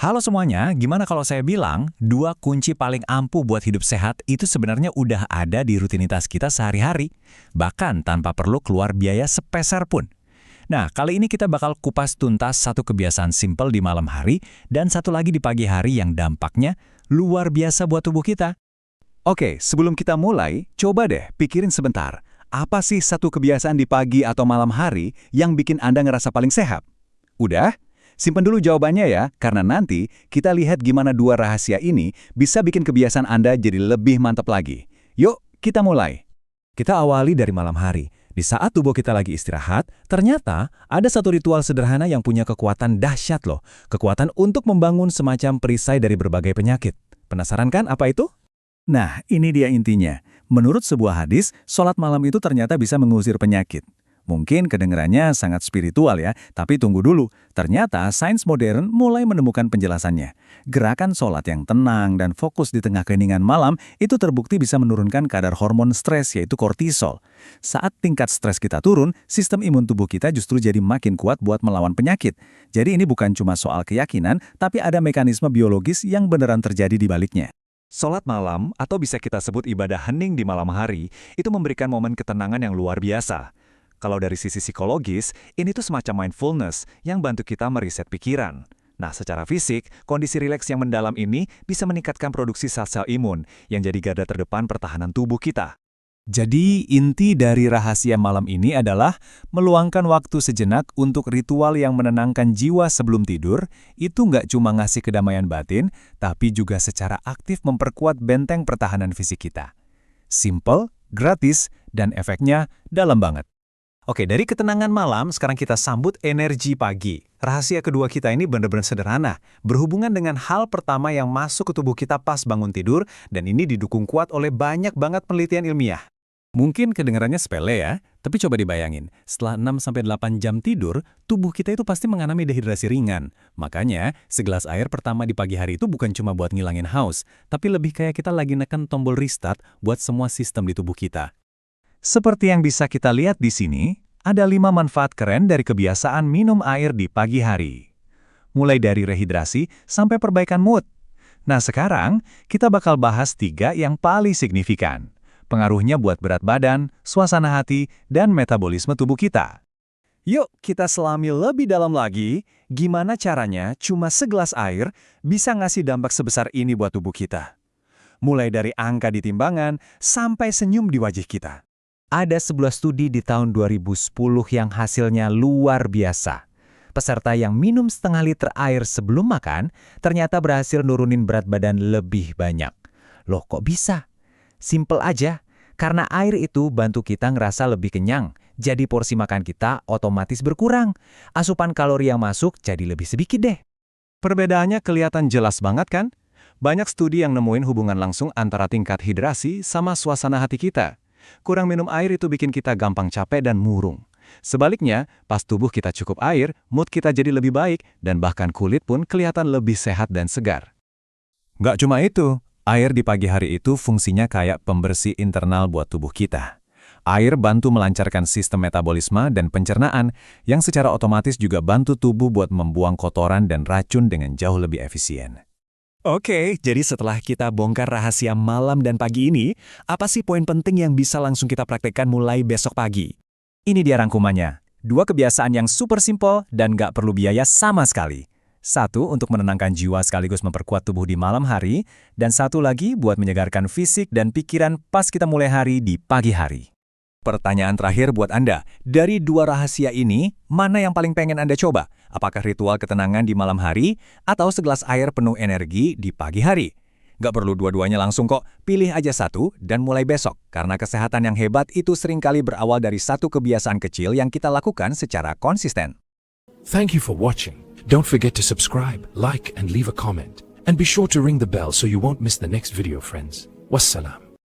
Halo semuanya, gimana kalau saya bilang, dua kunci paling ampuh buat hidup sehat itu sebenarnya udah ada di rutinitas kita sehari-hari, bahkan tanpa perlu keluar biaya sepeser pun. Nah, kali ini kita bakal kupas tuntas satu kebiasaan simpel di malam hari dan satu lagi di pagi hari yang dampaknya luar biasa buat tubuh kita. Oke, sebelum kita mulai, coba deh pikirin sebentar. Apa sih satu kebiasaan di pagi atau malam hari yang bikin Anda ngerasa paling sehat? Udah? Simpen dulu jawabannya ya, karena nanti kita lihat gimana dua rahasia ini bisa bikin kebiasaan Anda jadi lebih mantap lagi. Yuk, kita mulai. Kita awali dari malam hari. Di saat tubuh kita lagi istirahat, ternyata ada satu ritual sederhana yang punya kekuatan dahsyat loh. Kekuatan untuk membangun semacam perisai dari berbagai penyakit. Penasaran kan apa itu? Nah, ini dia intinya. Menurut sebuah hadis, sholat malam itu ternyata bisa mengusir penyakit. Mungkin kedengarannya sangat spiritual ya, tapi tunggu dulu. Ternyata sains modern mulai menemukan penjelasannya. Gerakan sholat yang tenang dan fokus di tengah keheningan malam itu terbukti bisa menurunkan kadar hormon stres yaitu kortisol. Saat tingkat stres kita turun, sistem imun tubuh kita justru jadi makin kuat buat melawan penyakit. Jadi ini bukan cuma soal keyakinan, tapi ada mekanisme biologis yang beneran terjadi di baliknya. Sholat malam, atau bisa kita sebut ibadah hening di malam hari, itu memberikan momen ketenangan yang luar biasa. Kalau dari sisi psikologis, ini tuh semacam mindfulness yang bantu kita meriset pikiran. Nah, secara fisik, kondisi rileks yang mendalam ini bisa meningkatkan produksi sel-sel imun yang jadi garda terdepan pertahanan tubuh kita. Jadi, inti dari rahasia malam ini adalah meluangkan waktu sejenak untuk ritual yang menenangkan jiwa sebelum tidur, itu nggak cuma ngasih kedamaian batin, tapi juga secara aktif memperkuat benteng pertahanan fisik kita. Simple, gratis, dan efeknya dalam banget. Oke, dari ketenangan malam, sekarang kita sambut energi pagi. Rahasia kedua kita ini benar-benar sederhana, berhubungan dengan hal pertama yang masuk ke tubuh kita pas bangun tidur, dan ini didukung kuat oleh banyak banget penelitian ilmiah. Mungkin kedengarannya sepele ya, tapi coba dibayangin, setelah 6-8 jam tidur, tubuh kita itu pasti mengalami dehidrasi ringan. Makanya, segelas air pertama di pagi hari itu bukan cuma buat ngilangin haus, tapi lebih kayak kita lagi neken tombol restart buat semua sistem di tubuh kita. Seperti yang bisa kita lihat di sini, ada 5 manfaat keren dari kebiasaan minum air di pagi hari. Mulai dari rehidrasi sampai perbaikan mood. Nah sekarang, kita bakal bahas 3 yang paling signifikan. Pengaruhnya buat berat badan, suasana hati, dan metabolisme tubuh kita. Yuk kita selami lebih dalam lagi, gimana caranya cuma segelas air bisa ngasih dampak sebesar ini buat tubuh kita. Mulai dari angka di timbangan sampai senyum di wajah kita. Ada sebuah studi di tahun 2010 yang hasilnya luar biasa. Peserta yang minum setengah liter air sebelum makan ternyata berhasil nurunin berat badan lebih banyak. Loh kok bisa? Simple aja, karena air itu bantu kita ngerasa lebih kenyang, jadi porsi makan kita otomatis berkurang. Asupan kalori yang masuk jadi lebih sedikit deh. Perbedaannya kelihatan jelas banget kan? Banyak studi yang nemuin hubungan langsung antara tingkat hidrasi sama suasana hati kita. Kurang minum air itu bikin kita gampang capek dan murung. Sebaliknya, pas tubuh kita cukup air, mood kita jadi lebih baik, dan bahkan kulit pun kelihatan lebih sehat dan segar. Nggak cuma itu, air di pagi hari itu fungsinya kayak pembersih internal buat tubuh kita. Air bantu melancarkan sistem metabolisme dan pencernaan, yang secara otomatis juga bantu tubuh buat membuang kotoran dan racun dengan jauh lebih efisien. Oke, jadi setelah kita bongkar rahasia malam dan pagi ini, apa sih poin penting yang bisa langsung kita praktekkan mulai besok pagi? Ini dia rangkumannya. 2 kebiasaan yang super simple dan nggak perlu biaya sama sekali. 1 untuk menenangkan jiwa sekaligus memperkuat tubuh di malam hari, dan 1 lagi buat menyegarkan fisik dan pikiran pas kita mulai hari di pagi hari. Pertanyaan terakhir buat Anda, dari 2 rahasia ini, mana yang paling pengen Anda coba? Apakah ritual ketenangan di malam hari, atau segelas air penuh energi di pagi hari? Gak perlu dua-duanya langsung kok, pilih aja 1 dan mulai besok. Karena kesehatan yang hebat itu seringkali berawal dari 1 kebiasaan kecil yang kita lakukan secara konsisten. Thank you for watching. Don't forget to subscribe, like, and leave a comment. And be sure to ring the bell so you won't miss the next video, friends. Wassalam.